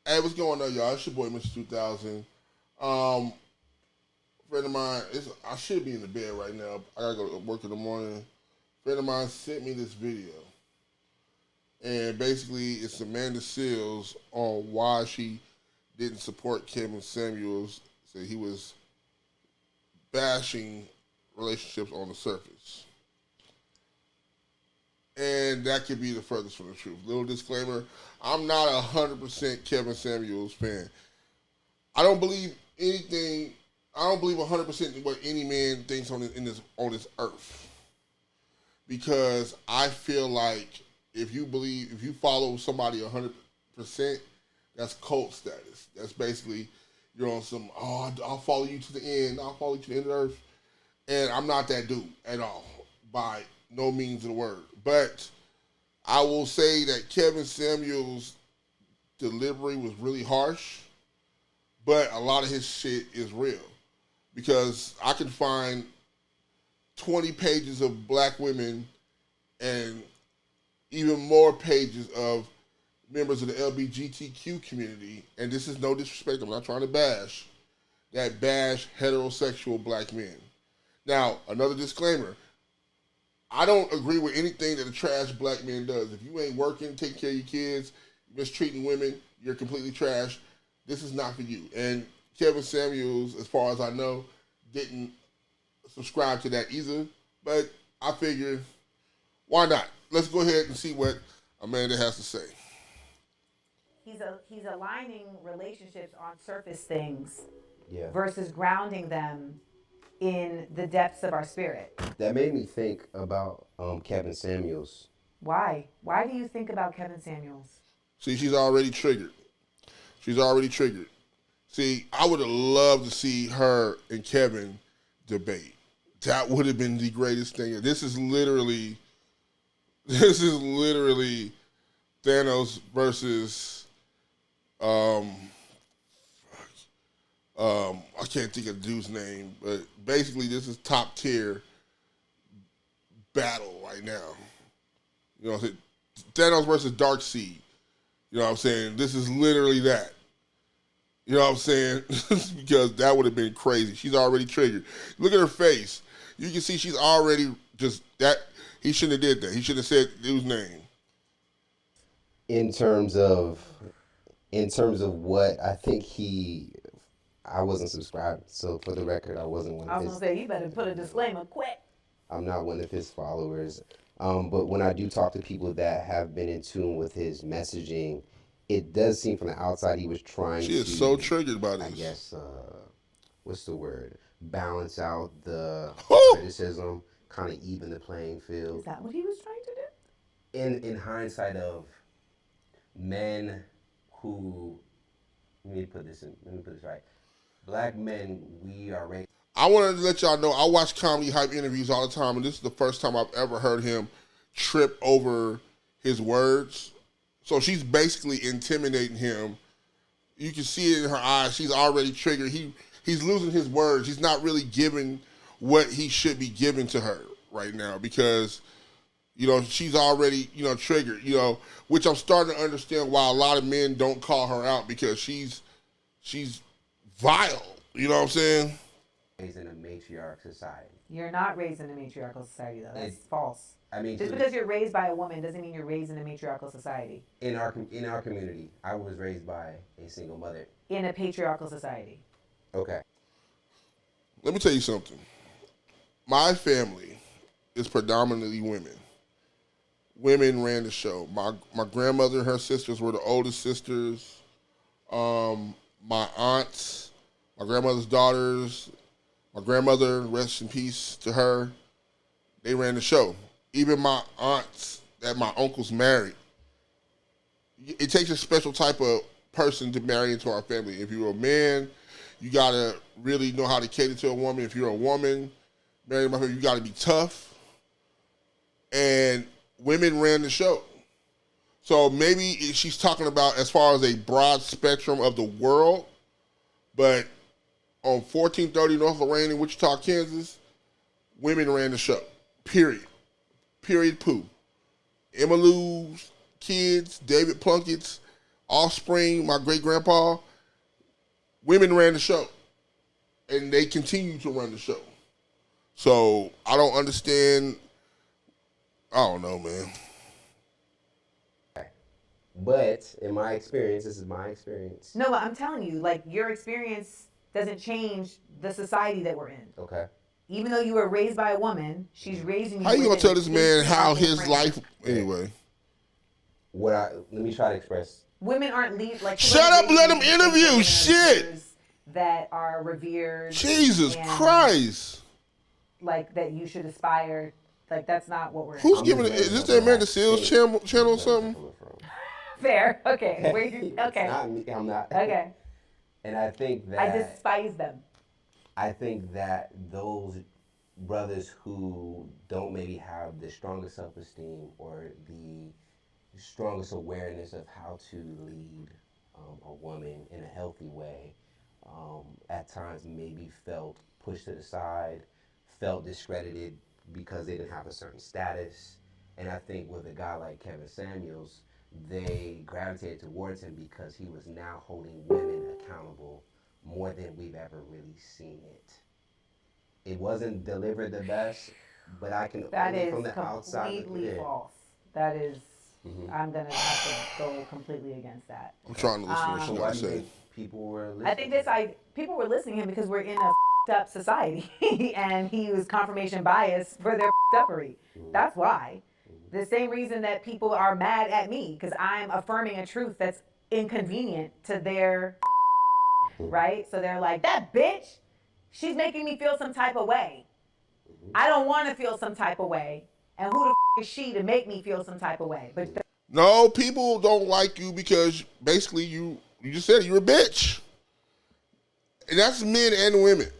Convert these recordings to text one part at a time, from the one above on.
Hey, what's going on, y'all? It's your boy, Mr. 2000. Um, Friend of mine, I should be in the bed right now. I gotta go to work in the morning. Friend of mine sent me this video, and basically, it's Amanda Seals on why she didn't support Kevin Samuels. Said he was bashing relationships on the surface, and that could be the furthest from the truth. Little disclaimer: I'm not 100% Kevin Samuels fan. I don't believe anything. I don't believe 100% what any man thinks on this earth, because I feel like if you follow somebody 100%, that's cult status. That's basically you're on some. Oh, I'll follow you to the end. I'll follow you to the end of the earth, and I'm not that dude at all, by no means of the word. But I will say that Kevin Samuels' delivery was really harsh, but a lot of his shit is real, because I can find 20 pages of black women and even more pages of members of the LGBTQ community, and this is no disrespect, I'm not trying to bash, that bash heterosexual black men. Now, another disclaimer, I don't agree with anything that a trash black man does. If you ain't working, taking care of your kids, mistreating women, you're completely trash. This is not for you. And Kevin Samuels, as far as I know, didn't subscribe to that either. But I figured, why not? Let's go ahead and see what Amanda has to say. He's aligning relationships on surface things Yeah. versus grounding them in the depths of our spirit. That made me think about Kevin Samuels. Why? Why do you think about Kevin Samuels? See, she's already triggered. She's already triggered. See, I would have loved to see her and Kevin debate. That would have been the greatest thing. This is literally Thanos versus um I can't think of the dude's name, but basically this is top tier battle right now. You know what I'm saying? Thanos versus Darkseid. You know what I'm saying? This is literally that. You know what I'm saying? Because that would have been crazy. She's already triggered. Look at her face. You can see she's already just that. He shouldn't have did that. He should have said his name. In terms of what I think I wasn't subscribed. So for the record, I wasn't one I of was his. gonna say you better put a disclaimer quick. I'm not one of his followers. But when I do talk to people that have been in tune with his messaging, it does seem from the outside he was trying She is so to, triggered by I this. guess, what's the word? Balance out the Whew! criticism, kind of even the playing Is field. that what he was trying to do? In hindsight of men who, let me put this right. Black men, we are raised. I wanted to let y'all know I watch comedy hype interviews all the time, and this is the first time I've ever heard him trip over his words. So she's basically intimidating him. You can see it in her eyes. She's already triggered. He's losing his words. He's not really giving what he should be giving to her right now, because she's already triggered. Which I'm starting to understand why a lot of men don't call her out, because she's vile. You know what I'm saying? Raised in a matriarch society. You're not raised in a matriarchal society, though. That's false. I mean, Just because you're raised by a woman doesn't mean you're raised in a matriarchal society. In our community, I was raised by a single mother. In a patriarchal society. Okay. Let me tell you something. My family is predominantly women. Women ran the show. My grandmother and her sisters were the oldest sisters. My aunts, my grandmother's daughters, my grandmother, rest in peace to her, they ran the show. Even my aunts that my uncles married. It takes a special type of person to marry into our family. If you're a man, you gotta really know how to cater to a woman. If you're a woman, married my family, you gotta be tough. And women ran the show. So maybe she's talking about as far as a broad spectrum of the world, but on 1430 North Lorraine in Wichita, Kansas, women ran the show. Period. Period. Poo. Emma Lou's kids, David Plunkett's, offspring, my great grandpa, women ran the show, and they continue to run the show. So I don't understand. I don't know, man. But in my experience, this is my experience. No, but I'm telling you, like, your experience doesn't change the society that we're in. Okay. Even though you were raised by a woman, she's raising you. How you gonna within tell a this man how patriarchal his frame. life anyway? Let me try to express. Women aren't like. Shut up, let him interview. women are Shit. leaders that are revered. Jesus and, Christ. Like, that you should aspire. Like, that's not what we're. Who's I'm giving it? just Is this letting the Amanda you Seals know channel or something? Fair. Okay. Where you? It's Okay. not me. I'm not. Okay. And I think that I despise them. I think that those brothers who don't maybe have the strongest self-esteem or the strongest awareness of how to lead a woman in a healthy way, at times maybe felt pushed to the side, felt discredited because they didn't have a certain status. And I think with a guy like Kevin Samuels, they gravitated towards him because he was now holding women accountable more than we've ever really seen it. It wasn't delivered the best, but I can That only is from the outside. completely false. That is. I'm gonna have to go completely against that. I'm trying to listen to what So she's why gonna do you say. think people were listening? I think people were listening to him because we're in a up society, and he was confirmation bias for their uppery. That's why. The same reason that people are mad at me, because I'm affirming a truth that's inconvenient to their right. So they're like, that bitch, she's making me feel some type of way. I don't want to feel some type of way, and who the is she to make me feel some type of way? But No, people don't like you because basically you just said you're a bitch. And that's men and women.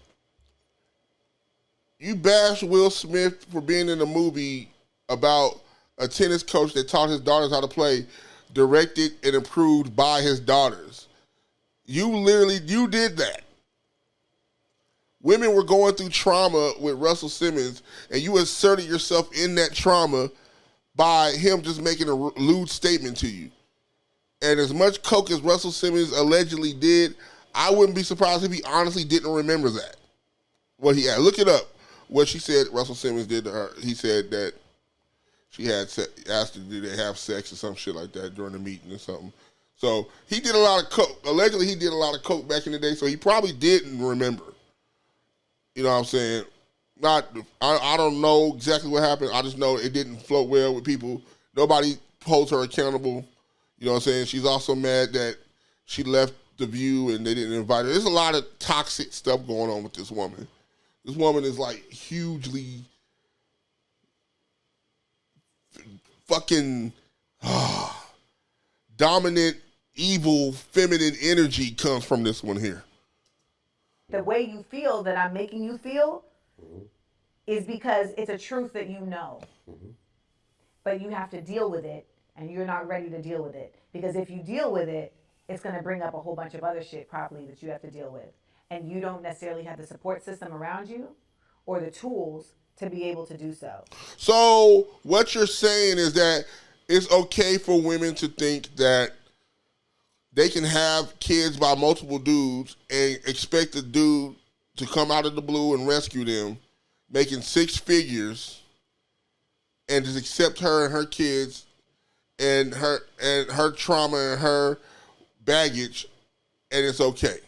You bash Will Smith for being in a movie about a tennis coach that taught his daughters how to play, directed and approved by his daughters. You did that. Women were going through trauma with Russell Simmons, and you asserted yourself in that trauma by him just making a lewd statement to you. And as much coke as Russell Simmons allegedly did, I wouldn't be surprised if he honestly didn't remember that. What he had. Look it up. What she said Russell Simmons did to her. He said that she had asked her, did they have sex or some shit like that during the meeting or something. So he did a lot of coke. Allegedly, he did a lot of coke back in the day, so he probably didn't remember. You know what I'm saying? I don't know exactly what happened. I just know it didn't float well with people. Nobody holds her accountable. You know what I'm saying? She's also mad that she left The View and they didn't invite her. There's a lot of toxic stuff going on with this woman. This woman is like hugely fucking dominant, evil, feminine energy comes from this one here. the way you feel that I'm making you feel is because it's a truth that you know. But you have to deal with it, and you're not ready to deal with it. Because if you deal with it, it's going to bring up a whole bunch of other shit probably that you have to deal with. And you don't necessarily have the support system around you or the tools to be able to do so. So what you're saying is that it's okay for women to think that they can have kids by multiple dudes and expect the dude to come out of the blue and rescue them, making six figures, and just accept her and her kids and her trauma and her baggage, and it's okay.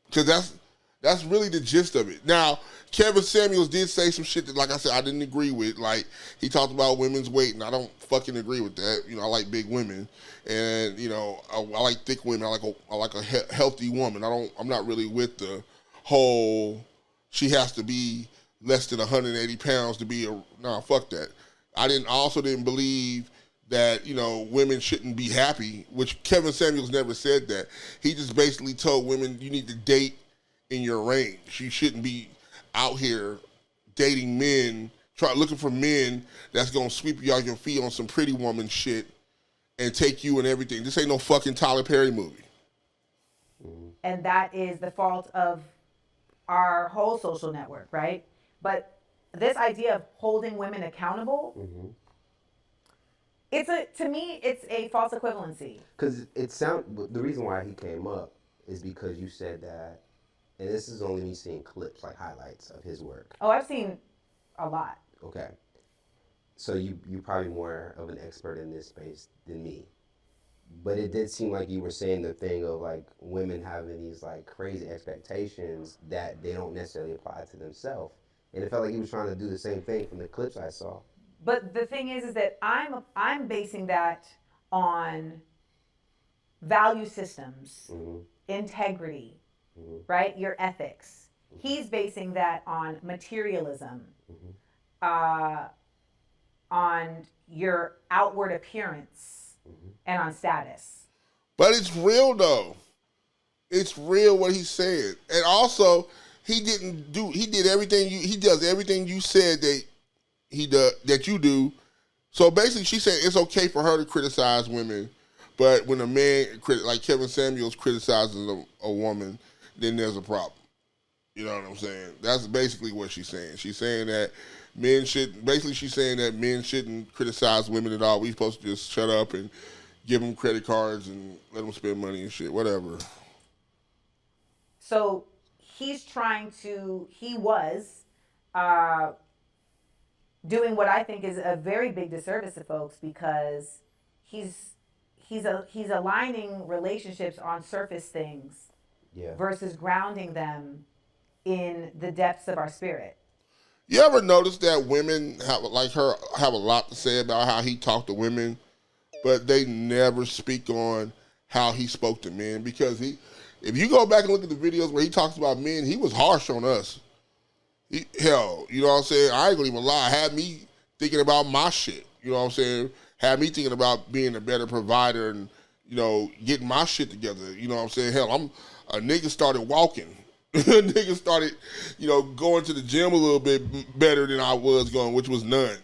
Because that's really the gist of it. Now, Kevin Samuels did say some shit that, like I said, I didn't agree with. Like, he talked about women's weight, and I don't fucking agree with that. You know, I like big women, and you know, I like thick women. I like a healthy woman. I'm not really with the whole she has to be less than 180 pounds to be fuck that. I also didn't believe that, you know, women shouldn't be happy, which Kevin Samuels never said that. He just basically told women you need to date in your range. You shouldn't be out here dating men, looking for men that's gonna sweep you out your feet on some Pretty Woman shit and take you and everything. This ain't no fucking Tyler Perry movie. And that is the fault of our whole social network, right? But this idea of holding women accountable, To me, it's a false equivalency. Because the reason why he came up is because you said that, and this is only me seeing clips, like highlights of his work. Oh, I've seen a lot. Okay. So you probably more of an expert in this space than me. But it did seem like you were saying the thing of like women having these like crazy expectations that they don't necessarily apply to themselves. And it felt like he was trying to do the same thing from the clips I saw. But the thing is that I'm basing that on value systems, integrity, right? Your ethics. He's basing that on materialism, on your outward appearance, and on status. But it's real though. It's real what he said, and also he did everything he does everything you said that you do. So basically, she said it's okay for her to criticize women, but when a man like Kevin Samuels criticizes a woman, then there's a problem. You know what I'm saying? That's basically what she's saying. She's saying that she's saying that men shouldn't criticize women at all. We supposed to just shut up and give them credit cards and let them spend money and shit, whatever. So he was doing what I think is a very big disservice to folks, because he's aligning relationships on surface things versus grounding them in the depths of our spirit. You ever notice that women have a lot to say about how he talked to women, but they never speak on how he spoke to men? Because if you go back and look at the videos where he talks about men, he was harsh on us. Hell, you know what I'm saying? I ain't gonna even lie. Had me thinking about my shit. You know what I'm saying? Had me thinking about being a better provider and, you know, getting my shit together. You know what I'm saying? Hell, a nigga started walking. Nigga started, you know, going to the gym a little bit better than I was going, which was none.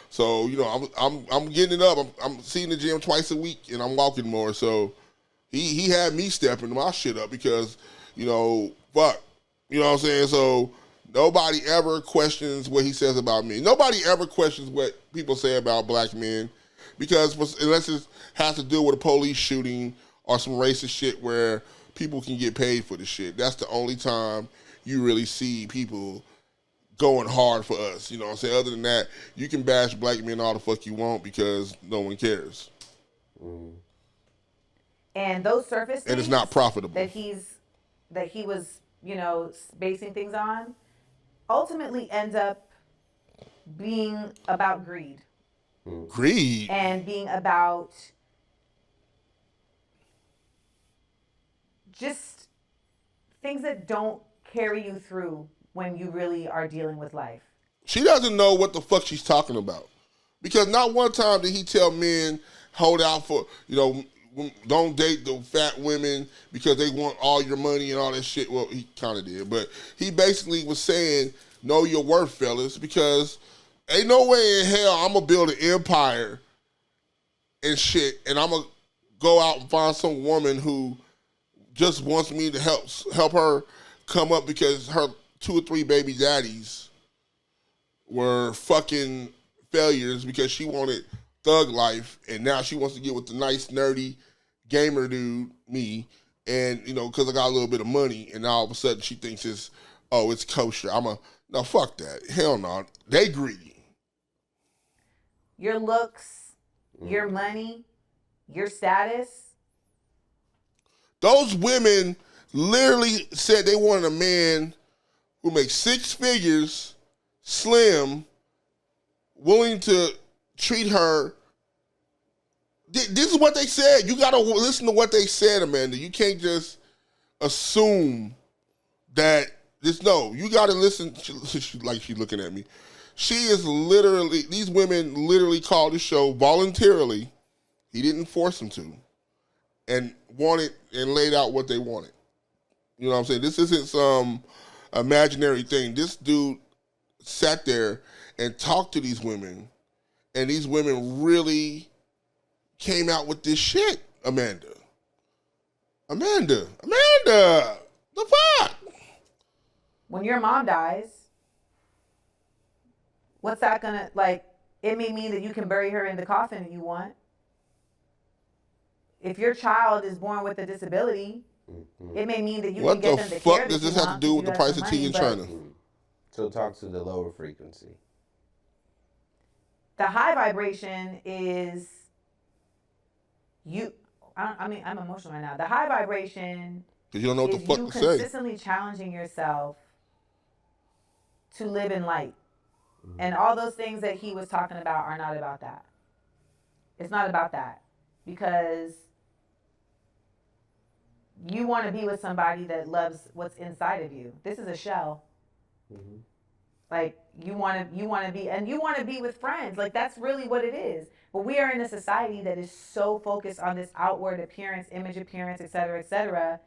So, you know, I'm getting it up. I'm seeing the gym twice a week and I'm walking more. So he had me stepping my shit up because, you know, fuck. You know what I'm saying? So nobody ever questions what he says about me. Nobody ever questions what people say about black men, because unless it has to do with a police shooting or some racist shit where people can get paid for the shit. That's the only time you really see people going hard for us. You know what I'm saying? Other than that, you can bash black men all the fuck you want because no one cares. And those surface things and it's not profitable that he was, you know, basing things on, ultimately ends up being about greed. Greed. And being about just things that don't carry you through when you really are dealing with life. She doesn't know what the fuck she's talking about. Because not one time did he tell men, hold out for, you know, don't date the fat women because they want all your money and all that shit. Well, he kind of did. But he basically was saying, know your worth, fellas, because ain't no way in hell I'm going to build an empire and shit, and I'm going to go out and find some woman who just wants me to help her come up because her 2 or 3 baby daddies were fucking failures because she wanted thug life, and now she wants to get with the nice, nerdy gamer dude, me, and, you know, because I got a little bit of money, and all of a sudden she thinks it's kosher. No, fuck that. Hell no. They greedy. Your looks, your money, your status. Those women literally said they wanted a man who makes 6 figures, slim, willing to treat her. This is what they said. You got to listen to what they said, Amanda. You can't just assume that no, you got to listen. Like she's looking at me. These women literally called the show voluntarily. He didn't force them to. And wanted and laid out what they wanted. You know what I'm saying? This isn't some imaginary thing. This dude sat there and talked to these women, and these women really came out with this shit, Amanda. The fuck? When your mom dies, what's that gonna, like, It may mean that you can bury her in the coffin if you want. If your child is born with a disability, it may mean that you can What get the them the fuck care does that you this have to want do because with you the have price some of tea money. in But China? So talk to the lower frequency. the high vibration is you. I mean, I'm emotional right now. The high vibration Because you don't know what the is fuck you to say. consistently challenging yourself to live in light. And all those things that he was talking about are not about that. It's not about that. Because you want to be with somebody that loves what's inside of you. This is a shell. Mm-hmm. Like you want to be, and you want to be with friends. Like that's really what it is. But we are in a society that is so focused on this outward appearance, image appearance, et cetera, et cetera.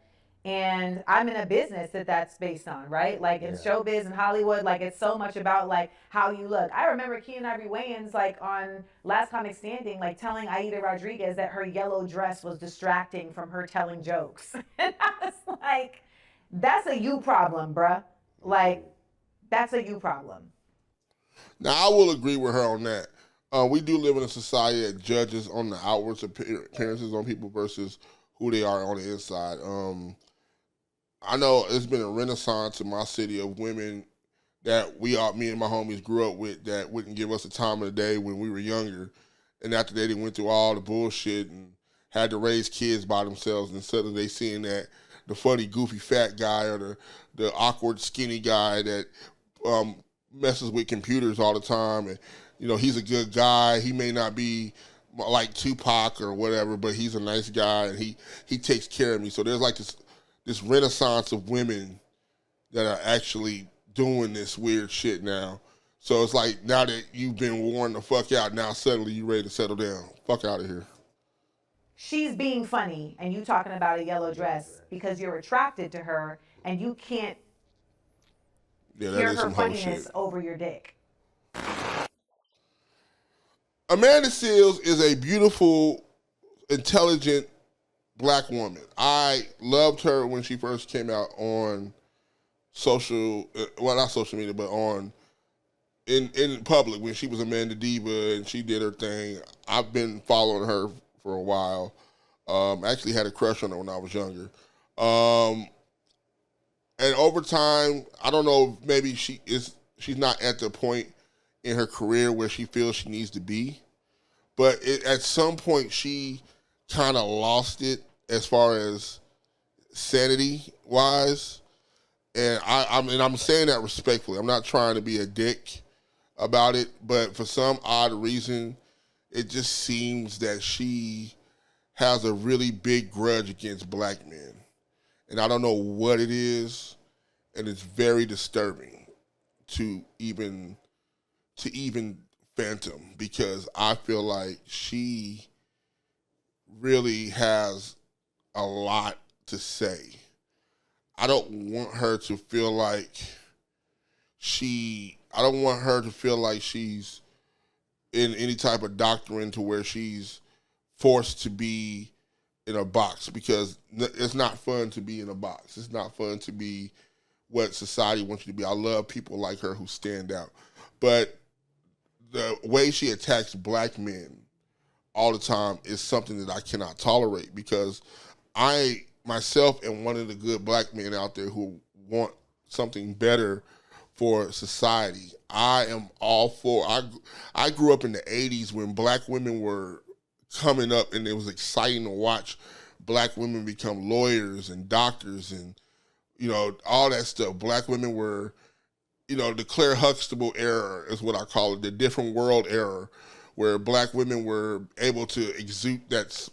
And I'm in a business that's based on, right? Like in showbiz and Hollywood, like it's so much about like how you look. I remember Keenen Ivory Wayans like on Last Comic Standing, like telling Aida Rodriguez that her yellow dress was distracting from her telling jokes. And I was like, that's a you problem, bruh. Like, that's a you problem. Now, I will agree with her on that. We do live in a society that judges on the outward appearances on people versus who they are on the inside. I know it's been a renaissance in my city of women that me and my homies grew up with that wouldn't give us the time of the day when we were younger. And after they went through all the bullshit and had to raise kids by themselves, and suddenly they seeing that the funny, goofy, fat guy or the awkward, skinny guy that messes with computers all the time, and he's a good guy. He may not be like Tupac or whatever, but he's a nice guy and he takes care of me. So there's like this renaissance of women that are actually doing this weird shit now. So it's like now that you've been worn the fuck out, now suddenly you ready to settle down. Fuck out of here. She's being funny and you talking about a yellow dress because you're attracted to her and you can't hear her funniness over your dick. Amanda Seales is a beautiful, intelligent black woman. I loved her when she first came out on not social media, but in public when she was Amanda Diva and she did her thing. I've been following her for a while. Actually had a crush on her when I was younger. And over time, I don't know, maybe she's not at the point in her career where she feels she needs to be. But at some point, she kind of lost it as far as sanity-wise. And I'm saying that respectfully. I'm not trying to be a dick about it, but for some odd reason, it just seems that she has a really big grudge against black men. And I don't know what it is, and it's very disturbing to even fathom, because I feel like she really has a lot to say. I don't want her to feel like she's in any type of doctrine to where she's forced to be in a box, because it's not fun to be in a box. It's not fun to be what society wants you to be. I love people like her who stand out. But the way she attacks black men all the time is something that I cannot tolerate, because I myself am one of the good black men out there who want something better for society. I am all for, I grew up in the 80s when black women were coming up, and it was exciting to watch black women become lawyers and doctors and, all that stuff. Black women were, the Claire Huxtable era is what I call it, the different world era, where black women were able to exude that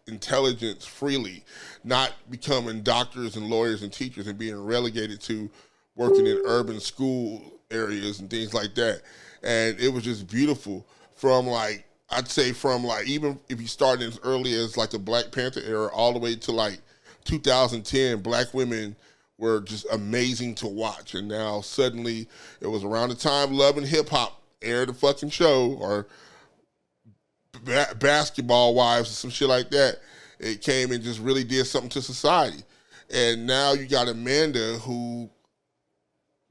intelligence freely, not becoming doctors and lawyers and teachers and being relegated to working in urban school areas and things like that. And it was just beautiful from even if you start as early as like the Black Panther era all the way to like 2010, black women were just amazing to watch. And now suddenly it was around the time Love and Hip Hop aired the fucking show, or Basketball Wives or some shit like that. It came and just really did something to society. And now you got Amanda, who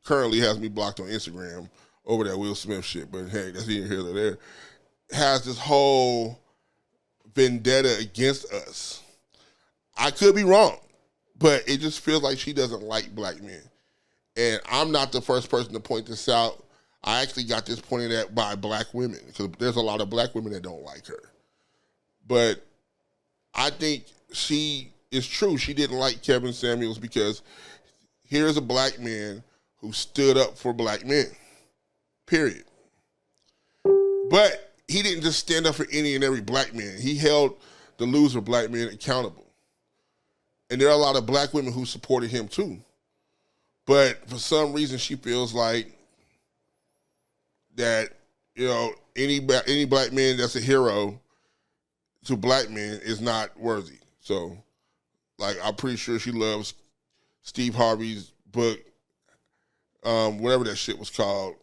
currently has me blocked on Instagram over that Will Smith shit. But hey, that's neither here nor there. Has this whole vendetta against us. I could be wrong, but it just feels like she doesn't like black men. And I'm not the first person to point this out. I actually got this pointed at by black women because there's a lot of black women that don't like her. But I think she is true. She didn't like Kevin Samuels because here's a black man who stood up for black men, period. But he didn't just stand up for any and every black man. He held the loser black men accountable. And there are a lot of black women who supported him too. But for some reason, she feels like that, you know, any black man that's a hero to black men is not worthy. So, like, I'm pretty sure she loves Steve Harvey's book, whatever that shit was called,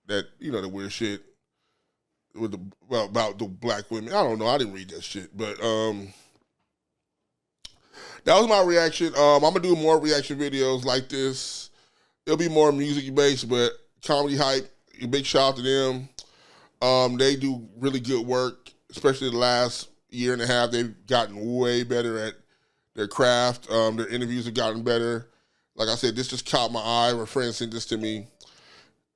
that, you know, the weird shit with about the black women. I don't know. I didn't read that shit, but that was my reaction. I'm gonna do more reaction videos like this. It'll be more music based, but Comedy Hype, a big shout out to them. They do really good work, especially the last year and a half. They've gotten way better at their craft. Their interviews have gotten better. Like I said, this just caught my eye. My friend sent this to me,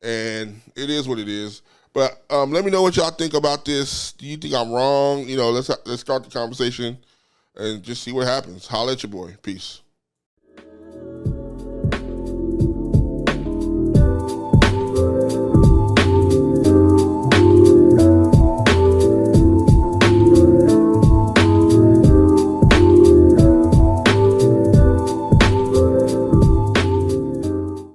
and it is what it is. But let me know what y'all think about this. Do you think I'm wrong? You know, let's start the conversation and just see what happens. Holla at your boy. Peace.